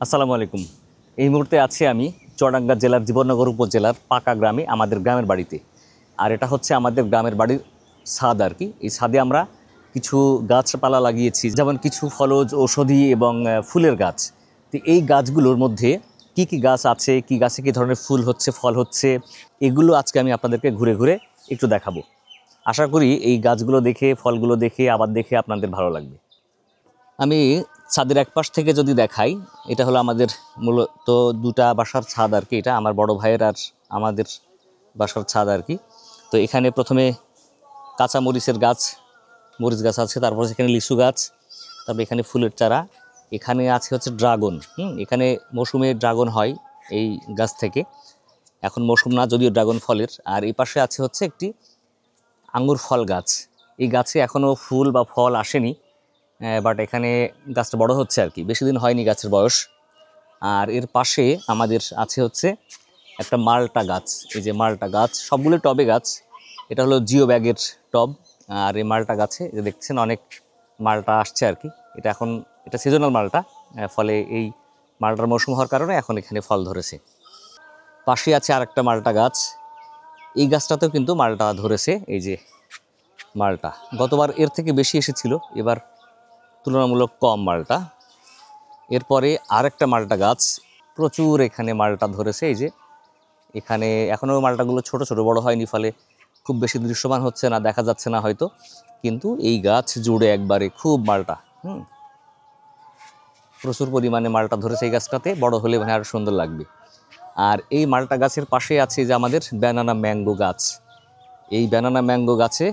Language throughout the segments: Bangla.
আসসালামু আলাইকুম। এই মুহূর্তে আছি আমি চুয়াডাঙ্গা জেলার জীবননগর উপজেলার পাকা গ্রামে আমাদের গ্রামের বাড়িতে। আর এটা হচ্ছে আমাদের গ্রামের বাড়ির ছাদ আর কি। এই ছাদে আমরা কিছু গাছপালা লাগিয়েছি, যেমন কিছু ফলজ, ঔষধি এবং ফুলের গাছ। তো এই গাছগুলোর মধ্যে কি কি গাছ আছে, কি গাছে কী ধরনের ফুল হচ্ছে, ফল হচ্ছে, এগুলো আজকে আমি আপনাদেরকে ঘুরে ঘুরে একটু দেখাবো। আশা করি এই গাছগুলো দেখে, ফলগুলো দেখে, আবার দেখে আপনাদের ভালো লাগবে। আমি ছাদের এক পাশ থেকে যদি দেখাই, এটা হলো আমাদের মূলত দুটা বাসার ছাদ আর কি। এটা আমার বড় ভাইয়ের আর আমাদের বাসার ছাদ আর কি। তো এখানে প্রথমে কাঁচা মরিচের গাছ, মরিচ গাছ আছে, তারপর সেখানে লিচু গাছ, তারপরে এখানে ফুলের চারা, এখানে আছে হচ্ছে ড্রাগন। এখানে মৌসুমে ড্রাগন হয় এই গাছ থেকে। এখন মৌসুম না, যদিও ড্রাগন ফলের। আর এই পাশে আছে হচ্ছে একটি আঙ্গুর ফল গাছ। এই গাছে এখনও ফুল বা ফল আসেনি, বাট এখানে গাছটা বড় হচ্ছে আর কি, বেশি দিন হয়নি গাছের বয়স। আর এর পাশে আমাদের আছে হচ্ছে একটা মালটা গাছ। এই যে মালটা গাছ, সবগুলো টবে গাছ। এটা হলো জিও ব্যাগের টব। আর এই মালটা গাছে যে দেখছেন অনেক মালটা আসছে আর কি। এটা সিজনাল মালটা, ফলে এই মালটার মৌসুম হওয়ার কারণে এখন এখানে ফল ধরেছে। পাশে আছে আরেকটা মালটা গাছ। এই গাছটাতেও কিন্তু মালটা ধরেছে। এই যে মালটা গতবার এর থেকে বেশি এসেছিল, এবার তুলনামূলক কম মালটা। এরপরে আরেকটা মালটা গাছ, প্রচুর এখানে মালটা ধরেছে। এই যে এখানে এখনও মালটাগুলো ছোট ছোট, বড় হয়নি, ফলে খুব বেশি দৃশ্যমান হচ্ছে না, দেখা যাচ্ছে না হয়তো, কিন্তু এই গাছ জুড়ে একবারে খুব মালটা। প্রচুর পরিমাণে মালটা ধরেছে এই গাছটাতে, বড় হলে মানে আরও সুন্দর লাগবে। আর এই মালটা গাছের পাশে আছে যে আমাদের ব্যানানা ম্যাঙ্গো গাছ। এই ব্যানানা ম্যাঙ্গো গাছে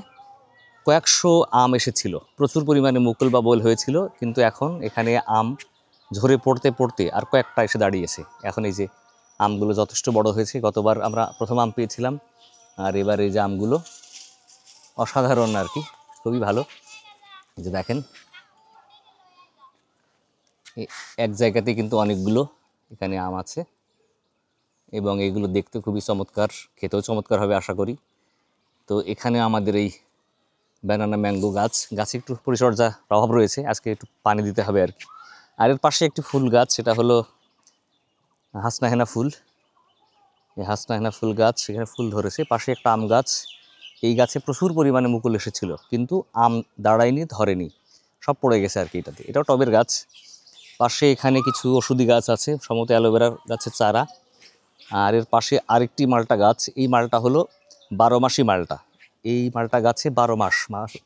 কয়েকশো আম এসেছিল, প্রচুর পরিমাণে মুকুল বা বোল হয়েছিল, কিন্তু এখন এখানে আম ঝরে পড়তে পড়তে আর কয়েকটা এসে দাঁড়িয়েছে। এখন এই যে আমগুলো যথেষ্ট বড় হয়েছে। গতবার আমরা প্রথম আম পেয়েছিলাম, আর এবার এই যে আমগুলো অসাধারণ আর কি, খুবই ভালো। এই যে দেখেন, এক জায়গাতে কিন্তু অনেকগুলো এখানে আম আছে, এবং এইগুলো দেখতে খুবই চমৎকার, খেতেও চমৎকার হবে আশা করি। তো এখানে আমাদের এই ব্যানানা ম্যাঙ্গো গাছে একটু পরিচর্যার অভাব রয়েছে, আজকে একটু পানি দিতে হবে আর কি। আর এর পাশে একটি ফুল গাছ, সেটা হলো হাসনাহেনা ফুল। এই হাসনাহেনা ফুল গাছ, সেখানে ফুল ধরেছে। পাশে একটা আম গাছ, এই গাছে প্রচুর পরিমাণে মুকুল এসেছিল, কিন্তু আম দাঁড়ায়নি, ধরেনি, সব পড়ে গেছে আর কি। এটাও টবের গাছ। পাশে এখানে কিছু ওষুধি গাছ আছে, সম্ভবত অ্যালোভেরা গাছের চারা। আর এর পাশে আরেকটি মালটা গাছ। এই মালটা হলো 12 মাসি মালটা। এই মালটা গাছে 12 মাস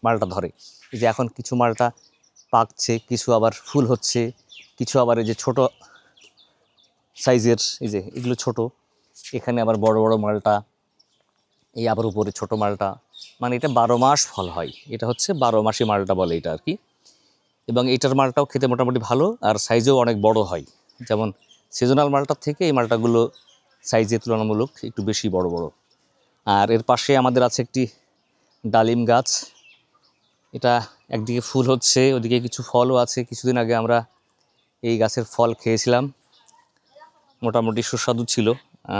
মালটা ধরে। এই যে এখন কিছু মালটা পাকছে, কিছু আবার ফুল হচ্ছে, কিছু আবার এই যে ছোট সাইজের, এই যে এগুলো ছোট, এখানে আবার বড় বড় মালটা, এই আবার উপরে ছোট মালটা। মানে এটা 12 মাস ফল হয়, এটা হচ্ছে 12 মাসি মালটা বলে এটা আর কি। এবং এইটার মালটাও খেতে মোটামুটি ভালো, আর সাইজেও অনেক বড় হয়। যেমন সিজনাল মালটার থেকে এই মালটাগুলো সাইজে তুলনামূলক একটু বেশি বড় বড়। আর এর পাশে আমাদের আছে একটি ডালিম গাছ। এটা একদিকে ফুল হচ্ছে, ওদিকে কিছু ফলও আছে। কিছুদিন আগে আমরা এই গাছের ফল খেয়েছিলাম, মোটামুটি সুস্বাদু ছিল।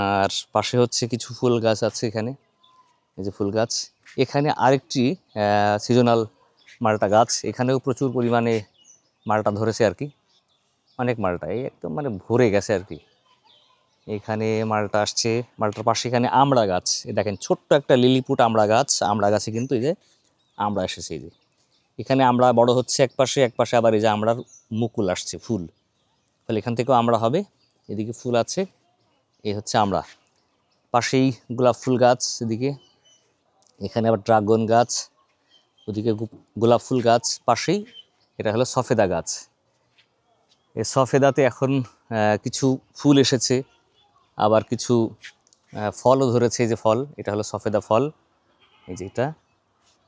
আর পাশে হচ্ছে কিছু ফুল গাছ আছে এখানে, এই যে ফুল গাছ। এখানে আরেকটি সিজনাল মালটা গাছ, এখানেও প্রচুর পরিমাণে মালটা ধরেছে আর কি, অনেক মালটা, এই একদম মানে ভরে গেছে আর কি। এখানে মালটা আসছে। মালটার পাশে এখানে আমড়া গাছ, এই দেখেন ছোট্ট একটা লিলিপুট আমড়া গাছ। আমড়া গাছে কিন্তু এই যে আমড়া এসেছে, এই যে এখানে আমড়া বড় হচ্ছে এক পাশে, এক পাশে আবার এই যে আমড়ার মুকুল আসছে, ফুল। তাহলে এখান থেকেও আমড়া হবে। এদিকে ফুল আছে, এই হচ্ছে আমড়া। পাশেই গোলাপ ফুল গাছ, এদিকে এখানে আবার ড্রাগন গাছ, ওদিকে গোলাপ ফুল গাছ পাশেই। এটা হলো সফেদা গাছ। এই সফেদাতে এখন কিছু ফুল এসেছে, আবার কিছু ফলও ধরেছে। এই যে ফল, এটা হলো সফেদা ফল, এই যে এটা।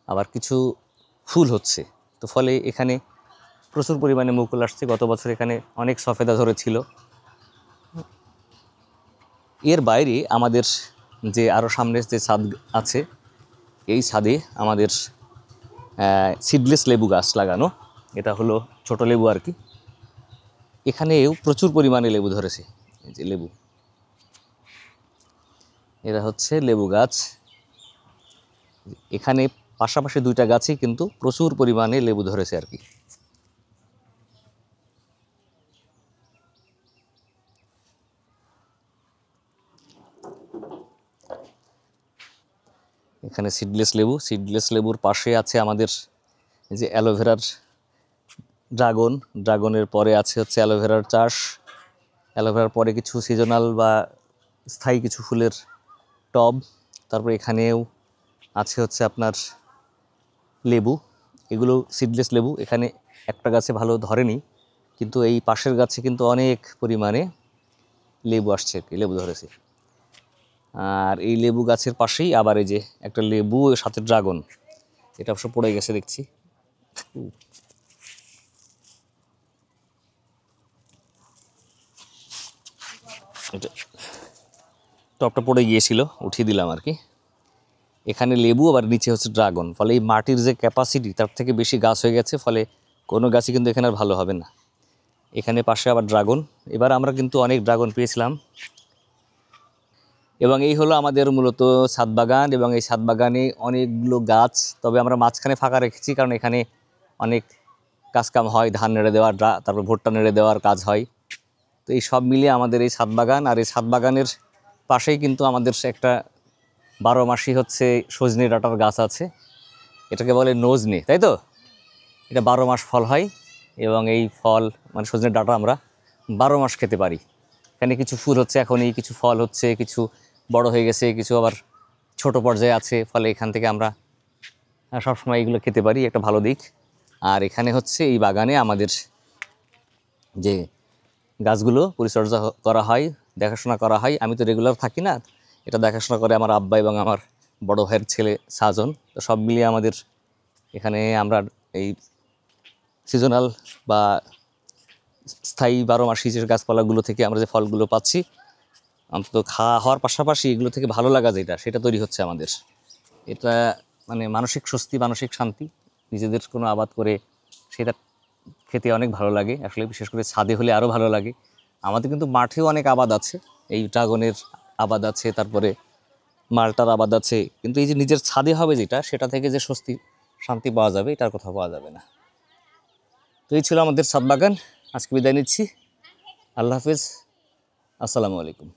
আবার কিছু ফুল হচ্ছে। তো ফলে এখানে প্রচুর পরিমাণে মুকুল আসছে। গত বছর এখানে অনেক সফেদা ধরেছিল। এর বাইরে আমাদের যে আরও সামনের যে ছাদ আছে, এই ছাদে আমাদের সিডলেস লেবু গাছ লাগানো। এটা হলো ছোট লেবু আর কি। এখানেও প্রচুর পরিমাণে লেবু ধরেছে, এই যে লেবু, এরা হচ্ছে লেবু গাছ। এখানে পাশাপাশি দুইটা গাছই কিন্তু প্রচুর পরিমাণে লেবু ধরেছে আর কি। এখানে সিডলেস লেবু, সিডলেস লেবুর পাশে আছে আমাদের এই যে অ্যালোভেরার ড্রাগনের পরে আছে হচ্ছে অ্যালোভেরার চাষ। অ্যালোভেরার পরে কিছু সিজনাল বা স্থায়ী কিছু ফুলের টব। তারপর এখানেও আছে হচ্ছে আপনার লেবু, এগুলো সিডলেস লেবু। এখানে একটা গাছে ভালো ধরেনি, কিন্তু এই পাশের গাছে কিন্তু অনেক পরিমাণে লেবু আসছে, লেবু ধরেছে। আর এই লেবু গাছের পাশেই আবার এই যে একটা লেবু সাথে ড্রাগন, এটা অবশ্য পড়ে গেছে দেখছি। এটা টপটা পড়ে গিয়েছিল, উঠিয়ে দিলাম আর কি। এখানে লেবু আবার নিচে হচ্ছে ড্রাগন, ফলে এই মাটির যে ক্যাপাসিটি তার থেকে বেশি গাছ হয়ে গেছে, ফলে কোনো গাছই কিন্তু এখানে আর ভালো হবে না। এখানে পাশে আবার ড্রাগন, এবার আমরা কিন্তু অনেক ড্রাগন পেয়েছিলাম। এবং এই হলো আমাদের মূলত ছাদ বাগান, এবং এই ছাদ বাগানে অনেকগুলো গাছ, তবে আমরা মাঝখানে ফাঁকা রেখেছি কারণ এখানে অনেক কাজকাম হয়, ধান নেড়ে দেওয়ার, তারপর ভুট্টা নেড়ে দেওয়ার কাজ হয়। তো এই সব মিলিয়ে আমাদের এই ছাদ বাগান, আর এই ছাদ বাগানের পাশেই কিন্তু আমাদের একটা 12 মাসই হচ্ছে সজনে ডাঁটার গাছ আছে, এটাকে বলে নজনে, তাই তো? এটা 12 মাস ফল হয়, এবং এই ফল মানে সজনে ডাঁটা আমরা 12 মাস খেতে পারি। এখানে কিছু ফুল হচ্ছে এখনই, কিছু ফল হচ্ছে, কিছু বড় হয়ে গেছে, কিছু আবার ছোট পর্যায়ে আছে, ফলে এখান থেকে আমরা সবসময় এগুলো খেতে পারি, একটা ভালো দিক। আর এখানে হচ্ছে এই বাগানে আমাদের যে গাছগুলো পরিচর্যা করা হয়, দেখাশোনা করা হয়। আমি তো রেগুলার থাকি না, এটা দেখাশোনা করে আমার আব্বা এবং আমার বড় ভাইয়ের ছেলে সাজন। তো সব মিলিয়ে আমাদের এখানে আমরা এই সিজনাল বা স্থায়ী 12 মাসি যে গাছপালাগুলো থেকে আমরা যে ফলগুলো পাচ্ছি, অন্তত খাওয়া হওয়ার পাশাপাশি এগুলো থেকে ভালো লাগা যেটা, সেটা তৈরি হচ্ছে আমাদের। এটা মানে মানসিক স্বস্তি, মানসিক শান্তি। নিজেদের কোনো আবাদ করে সেটা খেতে অনেক ভালো লাগে আসলে, বিশেষ করে ছাদে হলে আরও ভালো লাগে। আমাদের কিন্তু মাঠেও অনেক আবাদ আছে, এই ড্রাগনের আবাদ আছে, তারপরে মালটার আবাদ আছে, কিন্তু এই যে নিজের ছাদে হবে যেটা, সেটা থেকে যে স্বস্তি শান্তি পাওয়া যাবে, এটার কথা পাওয়া যাবে না। তো এই ছিল আমাদের ছাদ বাগান। আজকে বিদায় নিচ্ছি। আল্লাহ হাফেজ, আসসালামু আলাইকুম।